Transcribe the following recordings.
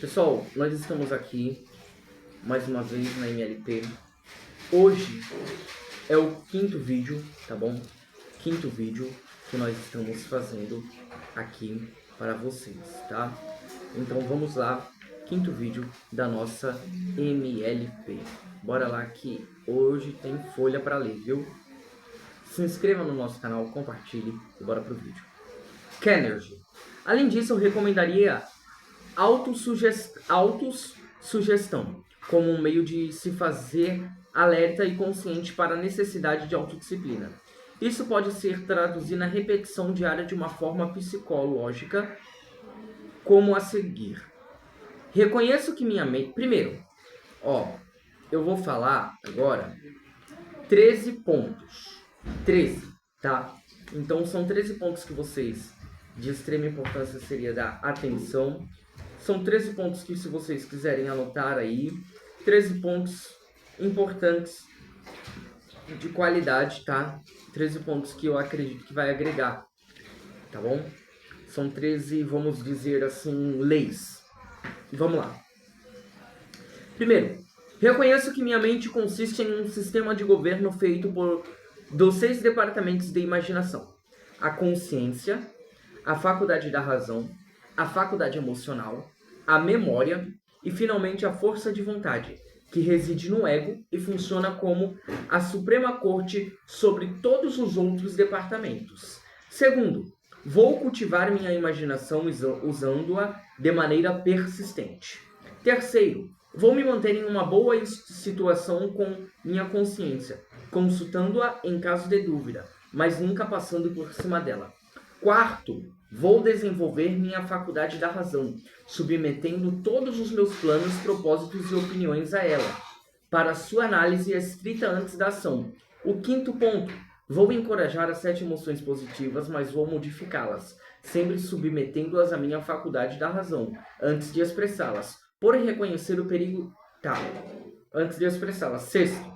Pessoal, nós estamos aqui mais uma vez na MLP. Hoje é o quinto vídeo, tá bom? Quinto vídeo que nós estamos fazendo aqui para vocês, tá? Então vamos lá, quinto vídeo da nossa MLP. Bora lá que hoje tem folha para ler, viu? Se inscreva no nosso canal, compartilhe e bora pro vídeo. Kenergy. Além disso, eu recomendaria autossugestão como um meio de se fazer alerta e consciente para a necessidade de autodisciplina. Isso pode ser traduzido na repetição diária de uma forma psicológica, como a seguir. Reconheço que minha mente... Primeiro, eu vou falar agora 13 pontos. 13, tá? Então são 13 pontos que vocês, de extrema importância, seria dar atenção. São 13 pontos que, se vocês quiserem anotar aí, 13 pontos importantes de qualidade, tá? 13 pontos que eu acredito que vai agregar, tá bom? São 13, vamos dizer assim, leis. Vamos lá. Primeiro, reconheço que minha mente consiste em um sistema de governo feito dos 6 departamentos de imaginação: a consciência, a faculdade da razão, a faculdade emocional, a memória e, finalmente, a força de vontade, que reside no ego e funciona como a Suprema Corte sobre todos os outros departamentos. Segundo, vou cultivar minha imaginação usando-a de maneira persistente. Terceiro, vou me manter em uma boa situação com minha consciência, consultando-a em caso de dúvida, mas nunca passando por cima dela. Quarto, vou desenvolver minha faculdade da razão, submetendo todos os meus planos, propósitos e opiniões a ela, para sua análise estrita antes da ação. O quinto ponto, vou encorajar as 7 emoções positivas, mas vou modificá-las, sempre submetendo-as à minha faculdade da razão, antes de expressá-las, por reconhecer o perigo... antes de expressá-las. Sexto,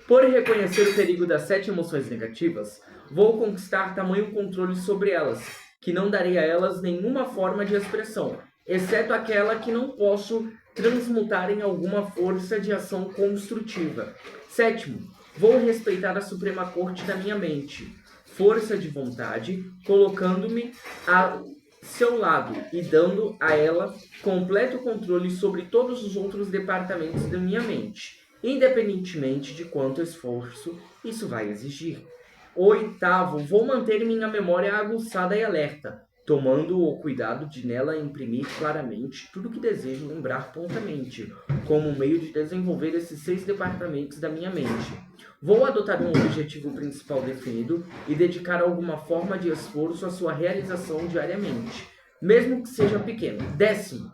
por reconhecer o perigo das 7 emoções negativas, vou conquistar tamanho controle sobre elas, que não darei a elas nenhuma forma de expressão, exceto aquela que não posso transmutar em alguma força de ação construtiva. Sétimo, vou respeitar a Suprema Corte da minha mente, força de vontade, colocando-me a seu lado e dando a ela completo controle sobre todos os outros departamentos da minha mente, independentemente de quanto esforço isso vai exigir. Oitavo, vou manter minha memória aguçada e alerta, tomando o cuidado de nela imprimir claramente tudo o que desejo lembrar prontamente, como um meio de desenvolver esses 6 departamentos da minha mente. Vou adotar um objetivo principal definido e dedicar alguma forma de esforço à sua realização diariamente, mesmo que seja pequeno. Décimo,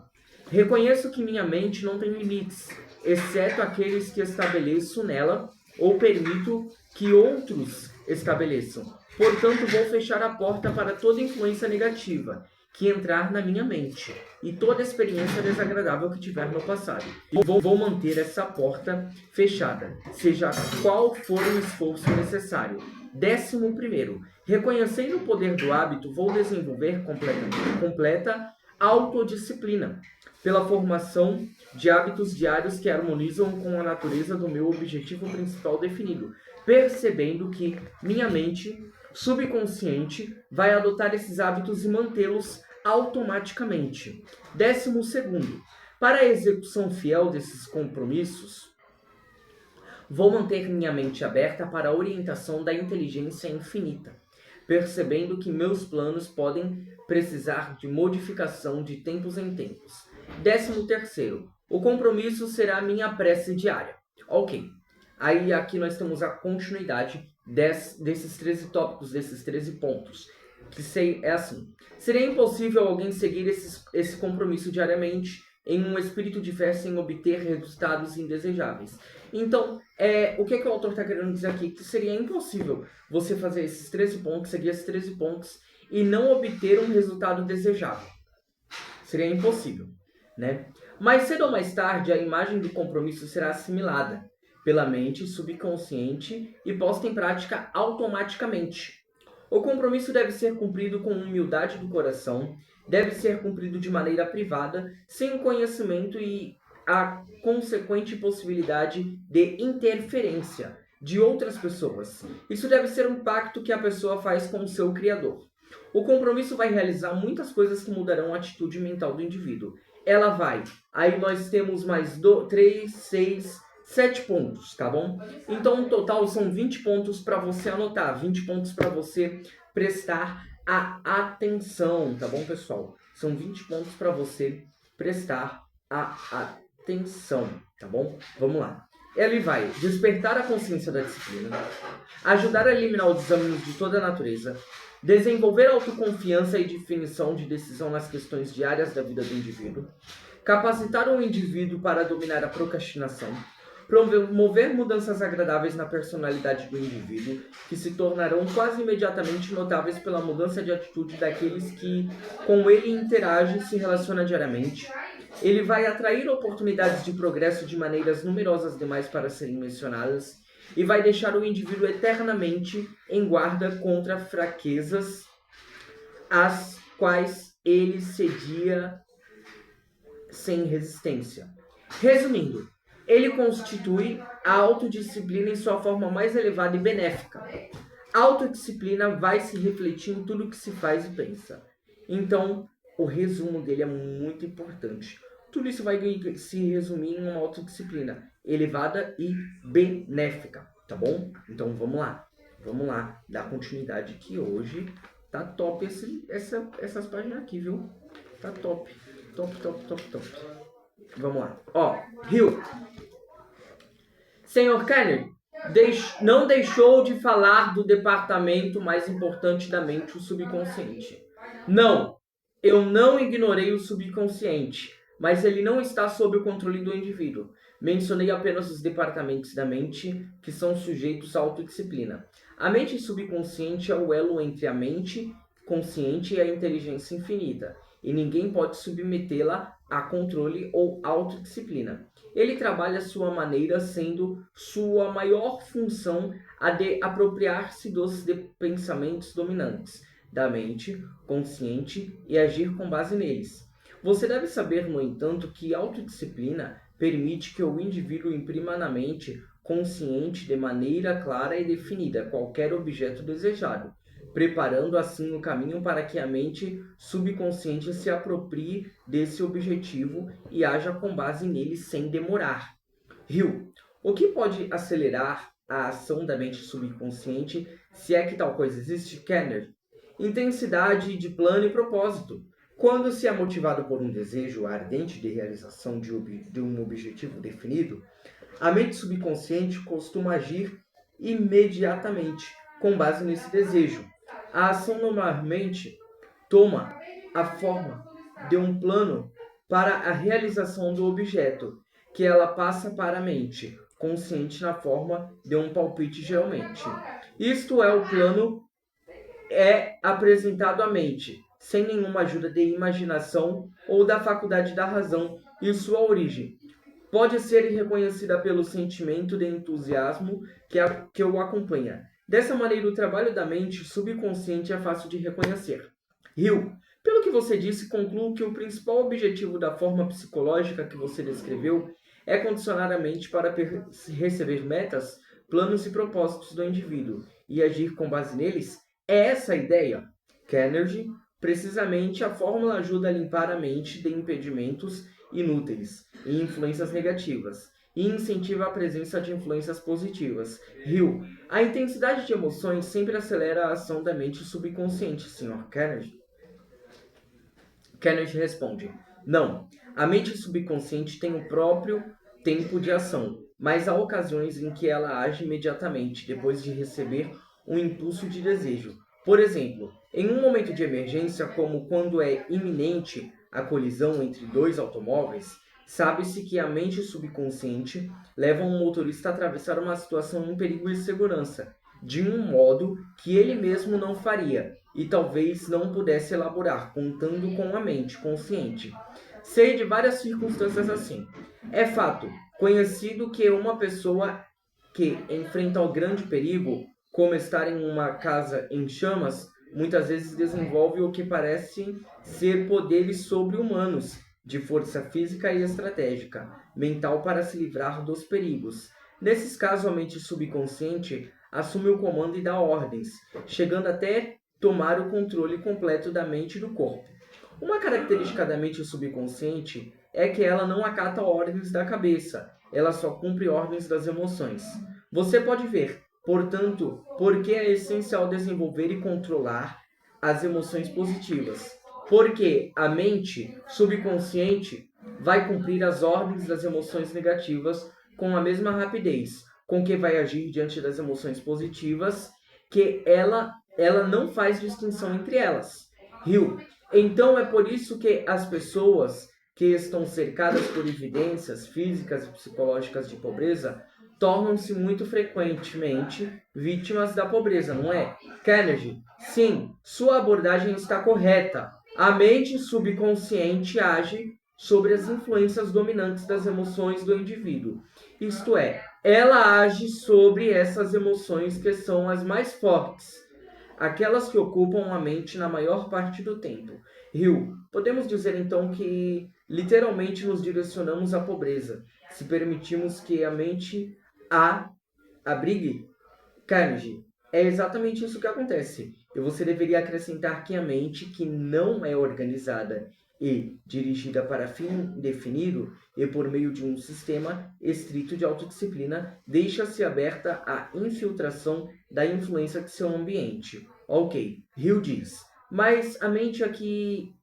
reconheço que minha mente não tem limites, exceto aqueles que estabeleço nela ou permito que outros estabeleçam. Portanto, vou fechar a porta para toda influência negativa que entrar na minha mente e toda experiência desagradável que tiver no passado. E vou manter essa porta fechada, seja qual for o esforço necessário. 11º, reconhecendo o poder do hábito, vou desenvolver completa autodisciplina, pela formação de hábitos diários que harmonizam com a natureza do meu objetivo principal definido, percebendo que minha mente subconsciente vai adotar esses hábitos e mantê-los automaticamente. 12º, para a execução fiel desses compromissos, vou manter minha mente aberta para a orientação da inteligência infinita, percebendo que meus planos podem precisar de modificação de tempos em tempos. 13º, o compromisso será minha prece diária. Ok, aí aqui nós temos a continuidade desses 13 tópicos, desses 13 pontos. Que é assim, seria impossível alguém seguir esse compromisso diariamente em um espírito de fé sem obter resultados indesejáveis. Então, o que o autor está querendo dizer aqui? Que seria impossível você fazer esses 13 pontos, seguir esses 13 pontos e não obter um resultado desejável. Seria impossível, né? Mais cedo ou mais tarde, a imagem do compromisso será assimilada pela mente subconsciente e posta em prática automaticamente. O compromisso deve ser cumprido com humildade do coração, deve ser cumprido de maneira privada, sem conhecimento e a consequente possibilidade de interferência de outras pessoas. Isso deve ser um pacto que a pessoa faz com o seu Criador. O compromisso vai realizar muitas coisas que mudarão a atitude mental do indivíduo. Ela vai. Aí nós temos mais 3, 6, 7 pontos, tá bom? Então, no total, são 20 pontos para você anotar, 20 pontos para você prestar a atenção, tá bom, pessoal? São 20 pontos para você prestar a atenção, tá bom? Vamos lá. Ele vai despertar a consciência da disciplina, ajudar a eliminar os desânimos de toda a natureza, desenvolver autoconfiança e definição de decisão nas questões diárias da vida do indivíduo, capacitar o indivíduo para dominar a procrastinação, promover mudanças agradáveis na personalidade do indivíduo, que se tornarão quase imediatamente notáveis pela mudança de atitude daqueles que com ele interagem e se relacionam diariamente. Ele vai atrair oportunidades de progresso de maneiras numerosas demais para serem mencionadas e vai deixar o indivíduo eternamente em guarda contra fraquezas às quais ele cedia sem resistência. Resumindo, ele constitui a autodisciplina em sua forma mais elevada e benéfica. A autodisciplina vai se refletir em tudo que se faz e pensa. Então, o resumo dele é muito importante. Tudo isso vai se resumir em uma autodisciplina elevada e benéfica, tá bom? Então, vamos lá, dar continuidade que hoje tá top essas páginas aqui, viu? Tá top. Vamos lá. Ó, Hill. Senhor Kennedy não deixou de falar do departamento mais importante da mente, o subconsciente. Não, eu não ignorei o subconsciente, mas ele não está sob o controle do indivíduo. Mencionei apenas os departamentos da mente que são sujeitos à autodisciplina. A mente subconsciente é o elo entre a mente consciente e a inteligência infinita, e ninguém pode submetê-la a controle ou autodisciplina. Ele trabalha à sua maneira, sendo sua maior função a de apropriar-se dos pensamentos dominantes da mente consciente e agir com base neles. Você deve saber, no entanto, que autodisciplina permite que o indivíduo imprima na mente consciente de maneira clara e definida qualquer objeto desejado, preparando assim o caminho para que a mente subconsciente se aproprie desse objetivo e haja com base nele sem demorar. Hill, o que pode acelerar a ação da mente subconsciente, se é que tal coisa existe, Kenner? Intensidade de plano e propósito. Quando se é motivado por um desejo ardente de realização de um objetivo definido, a mente subconsciente costuma agir imediatamente com base nesse desejo. A ação normalmente toma a forma de um plano para a realização do objeto, que ela passa para a mente consciente na forma de um palpite geralmente. Isto é, o plano é apresentado à mente, sem nenhuma ajuda de imaginação ou da faculdade da razão, e sua origem pode ser reconhecida pelo sentimento de entusiasmo que o acompanha. Dessa maneira, o trabalho da mente subconsciente é fácil de reconhecer. Hill, pelo que você disse, concluo que o principal objetivo da forma psicológica que você descreveu é condicionar a mente para receber metas, planos e propósitos do indivíduo e agir com base neles? É essa a ideia? Kennedy, precisamente, a fórmula ajuda a limpar a mente de impedimentos inúteis e influências negativas, e incentiva a presença de influências positivas. Hill, a intensidade de emoções sempre acelera a ação da mente subconsciente, Sr. Kennedy. Kennedy responde: não, a mente subconsciente tem o próprio tempo de ação, mas há ocasiões em que ela age imediatamente, depois de receber um impulso de desejo. Por exemplo, em um momento de emergência, como quando é iminente a colisão entre dois automóveis, sabe-se que a mente subconsciente leva um motorista a atravessar uma situação em perigo e segurança, de um modo que ele mesmo não faria e talvez não pudesse elaborar, contando com a mente consciente. Sei de várias circunstâncias assim. É fato conhecido que uma pessoa que enfrenta o grande perigo, como estar em uma casa em chamas, muitas vezes desenvolve o que parecem ser poderes sobre-humanos de força física e estratégica, mental para se livrar dos perigos. Nesses casos, a mente subconsciente assume o comando e dá ordens, chegando até tomar o controle completo da mente e do corpo. Uma característica da mente subconsciente é que ela não acata ordens da cabeça, ela só cumpre ordens das emoções. Você pode ver, portanto, por que é essencial desenvolver e controlar as emoções positivas. Porque a mente subconsciente vai cumprir as ordens das emoções negativas com a mesma rapidez com que vai agir diante das emoções positivas, que ela não faz distinção entre elas. Rio. Então é por isso que as pessoas que estão cercadas por evidências físicas e psicológicas de pobreza tornam-se muito frequentemente vítimas da pobreza, não é? Kennedy, sim, sua abordagem está correta. A mente subconsciente age sobre as influências dominantes das emoções do indivíduo. Isto é, ela age sobre essas emoções que são as mais fortes, aquelas que ocupam a mente na maior parte do tempo. Rio, podemos dizer então que literalmente nos direcionamos à pobreza, se permitimos que a mente a abrigue? Carnegie, é exatamente isso que acontece. E você deveria acrescentar que a mente, que não é organizada e dirigida para fim definido e por meio de um sistema estrito de autodisciplina, deixa-se aberta à infiltração da influência de seu ambiente. Ok, Hill diz, mas a mente que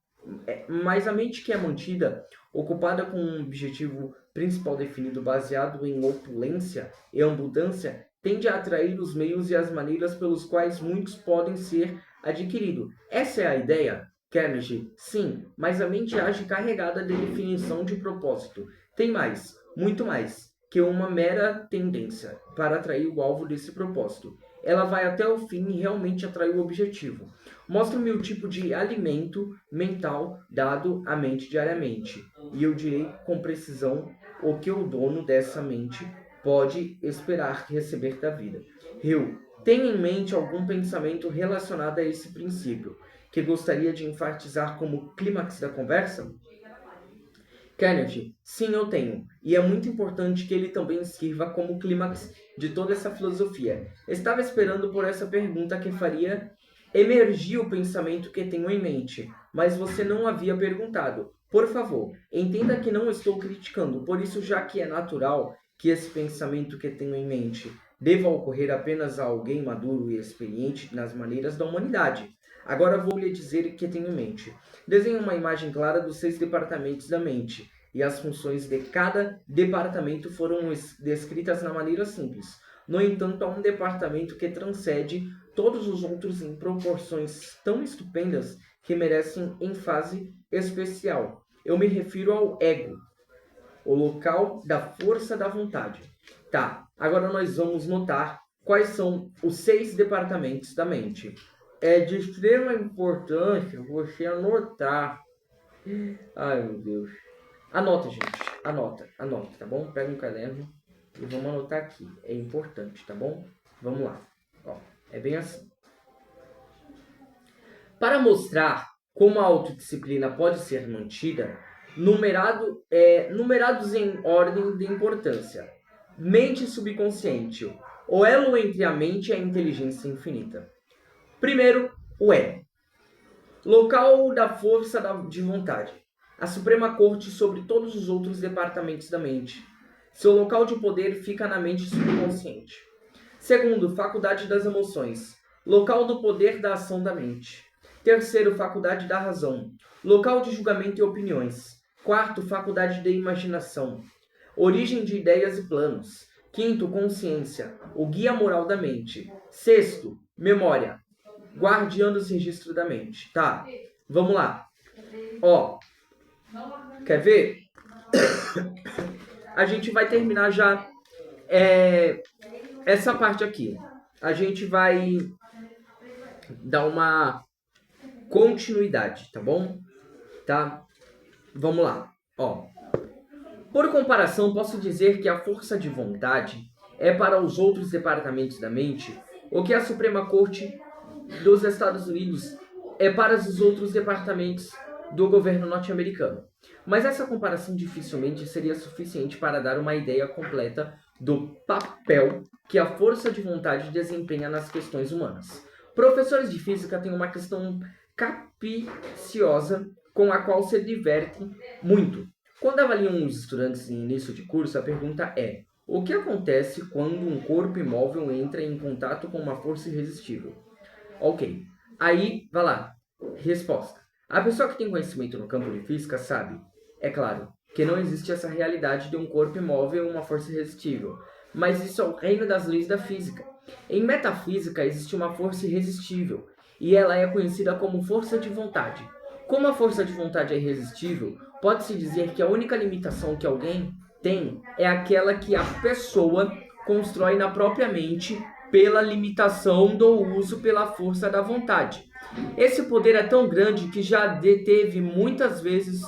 é mantida, ocupada com um objetivo principal definido baseado em opulência e abundância, tende a atrair os meios e as maneiras pelos quais muitos podem ser adquiridos. Essa é a ideia? Carnegie, sim, mas a mente age carregada de definição de propósito. Tem mais, muito mais, que uma mera tendência para atrair o alvo desse propósito. Ela vai até o fim e realmente atrai o objetivo. Mostre-me o tipo de alimento mental dado à mente diariamente, e eu direi com precisão o que o dono dessa mente pode esperar receber da vida. Hill, tem em mente algum pensamento relacionado a esse princípio que gostaria de enfatizar como clímax da conversa? Kennedy, sim, eu tenho. E é muito importante que ele também sirva como clímax de toda essa filosofia. Estava esperando por essa pergunta que faria emergir o pensamento que tenho em mente, mas você não havia perguntado. Por favor, entenda que não estou criticando, por isso, já que é natural que esse pensamento que tenho em mente deva ocorrer apenas a alguém maduro e experiente nas maneiras da humanidade. Agora vou lhe dizer o que tenho em mente. Desenhe uma imagem clara dos 6 departamentos da mente, e as funções de cada departamento foram descritas na maneira simples. No entanto, há um departamento que transcende todos os outros em proporções tão estupendas que merecem ênfase especial. Eu me refiro ao ego, o local da força da vontade. Tá, agora nós vamos notar quais são os 6 departamentos da mente. É de extrema importância você anotar. Ai, meu Deus. Anota, gente. Anota, tá bom? Pega um caderno e vamos anotar aqui. É importante, tá bom? Vamos lá. Ó, é bem assim. Para mostrar como a autodisciplina pode ser mantida, numerados em ordem de importância. Mente subconsciente, o elo entre a mente e a inteligência infinita. Primeiro, o ego. Local da força de vontade. A Suprema Corte sobre todos os outros departamentos da mente. Seu local de poder fica na mente subconsciente. Segundo, faculdade das emoções. Local do poder da ação da mente. Terceiro, faculdade da razão. Local de julgamento e opiniões. Quarto, faculdade de imaginação. Origem de ideias e planos. Quinto, consciência. O guia moral da mente. Sexto, memória. Guardiã dos registros da mente. Tá, vamos lá. Ó, quer ver? A gente vai terminar já essa parte aqui. A gente vai dar uma continuidade, tá bom? Tá? Vamos lá. Ó. Por comparação, posso dizer que a força de vontade é para os outros departamentos da mente o que a Suprema Corte dos Estados Unidos para os outros departamentos do governo norte-americano. Mas essa comparação dificilmente seria suficiente para dar uma ideia completa do papel que a força de vontade desempenha nas questões humanas. Professores de física têm uma questão capciosa com a qual se divertem muito. Quando avaliam os estudantes em início de curso, a pergunta é: o que acontece quando um corpo imóvel entra em contato com uma força irresistível? Ok. Aí, vai lá. Resposta. A pessoa que tem conhecimento no campo de física sabe, é claro, que não existe essa realidade de um corpo imóvel e uma força irresistível. Mas isso é o reino das leis da física. Em metafísica existe uma força irresistível, e ela é conhecida como força de vontade. Como a força de vontade é irresistível, pode-se dizer que a única limitação que alguém tem é aquela que a pessoa constrói na própria mente pela limitação do uso pela força da vontade. Esse poder é tão grande que já deteve muitas vezes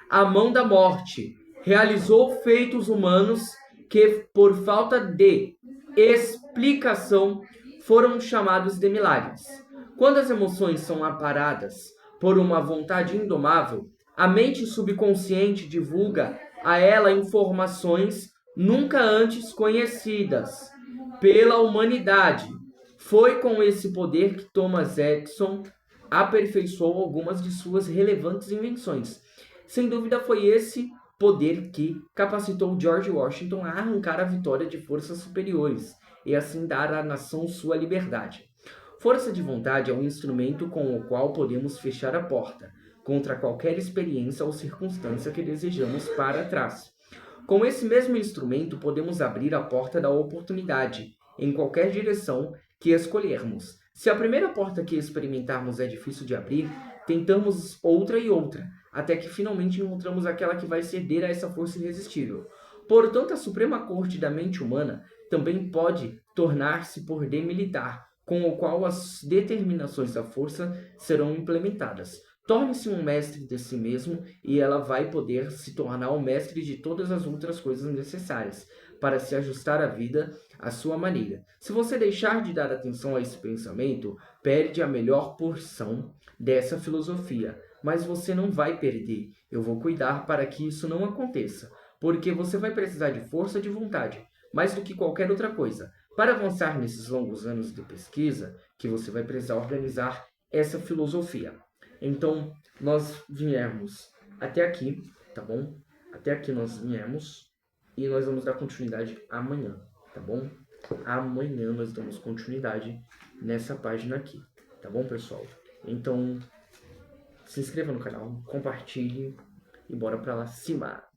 a mão da morte, realizou feitos humanos que, por falta de explicação, foram chamados de milagres. Quando as emoções são aparadas por uma vontade indomável, a mente subconsciente divulga a ela informações nunca antes conhecidas pela humanidade. Foi com esse poder que Thomas Edison aperfeiçoou algumas de suas relevantes invenções. Sem dúvida, foi esse poder que capacitou George Washington a arrancar a vitória de forças superiores e assim dar à nação sua liberdade. Força de vontade é um instrumento com o qual podemos fechar a porta contra qualquer experiência ou circunstância que desejamos para trás. Com esse mesmo instrumento, podemos abrir a porta da oportunidade em qualquer direção que escolhermos. Se a primeira porta que experimentarmos é difícil de abrir, tentamos outra e outra, até que finalmente encontramos aquela que vai ceder a essa força irresistível. Portanto, a Suprema Corte da Mente Humana também pode tornar-se poder militar, com o qual as determinações da força serão implementadas. Torne-se um mestre de si mesmo e ela vai poder se tornar o mestre de todas as outras coisas necessárias para se ajustar à vida à sua maneira. Se você deixar de dar atenção a esse pensamento, perde a melhor porção dessa filosofia. Mas você não vai perder. Eu vou cuidar para que isso não aconteça, porque você vai precisar de força de vontade, mais do que qualquer outra coisa. Para avançar nesses longos anos de pesquisa, que você vai precisar organizar essa filosofia. Então, nós viemos até aqui, tá bom? Até aqui nós viemos e nós vamos dar continuidade amanhã, tá bom? Amanhã nós damos continuidade nessa página aqui, tá bom, pessoal? Então, se inscreva no canal, compartilhe e bora pra lá cima!